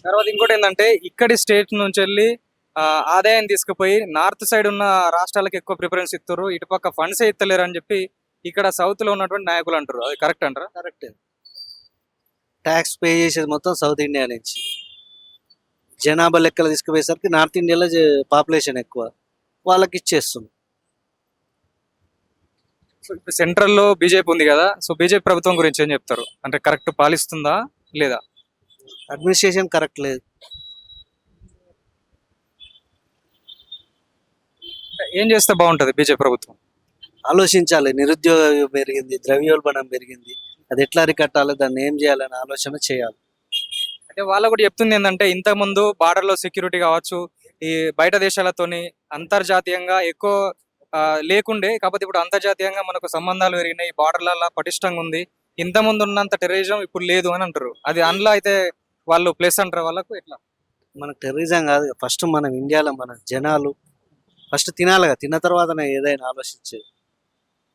తర్వాత ఇంకోటి ఏంటంటే ఇక్కడి స్టేట్ నుంచి వెళ్ళి ఆ, ఆదాయం తీసుకుపోయి నార్త్ సైడ్ ఉన్న రాష్ట్రాలకు ఎక్కువ ప్రిఫరెన్స్ ఇస్తారు, ఇటుపక్క ఫండ్స్ ఇస్తలేరు అని చెప్పి ఇక్కడ సౌత్ లో ఉన్నటువంటి నాయకులు అంటారు. అది కరెక్ట్ అంటారా? కరెక్ట్. ట్యాక్స్ పే చేసేది మొత్తం సౌత్ ఇండియా నుంచి. జనాభా లెక్కలు తీసుకుపోయేసరికి నార్త్ ఇండియాలో పాపులేషన్ ఎక్కువ, వాళ్ళకి ఇచ్చేస్తుంది. సో ఇప్పుడు సెంట్రల్ లో బీజేపీ ఉంది కదా, సో బీజేపీ ప్రభుత్వం గురించి ఏం చెప్తారు? అంటే కరెక్ట్ పాలిస్తుందా లేదా? అడ్మినిస్ట్రేషన్ కరెక్ట్ లేదు. అంటే ఏం చేస్తే బాగుంటది బీజేపీ ప్రభుత్వం? ఆలోచించాలి. నిరుద్యోగం పెరిగింది, ద్రవ్యోల్బణం పెరిగింది, అది ఎట్లా అరికట్టాలి, దాన్ని ఏం చేయాలని ఆలోచన చేయాలి. అంటే వాళ్ళు కూడా చెప్తుంది ఏంటంటే ఇంతకు ముందు బార్డర్ లో సెక్యూరిటీ కావచ్చు, ఈ బయట దేశాలతోని అంతర్జాతీయంగా ఎక్కువ లేకుండే, కాకపోతే ఇప్పుడు అంతర్జాతీయంగా మనకు సంబంధాలు పెరిగినాయి, బార్డర్లలో పటిష్టంగా ఉంది, ఇంత ముందు ఉన్నంత టెర్రరిజం ఇప్పుడు లేదు అని అంటారు. అది అందులో అయితే వాళ్ళు ప్లేస్ అంటారు వాళ్ళకు ఎట్లా? మనకు టెర్రరిజం కాదు, ఫస్ట్ మనం ఇండియాలో మన జనాలు ఫస్ట్ తినాలిగా, తిన్న తర్వాతనే ఏదైనా ఆలోచించేది.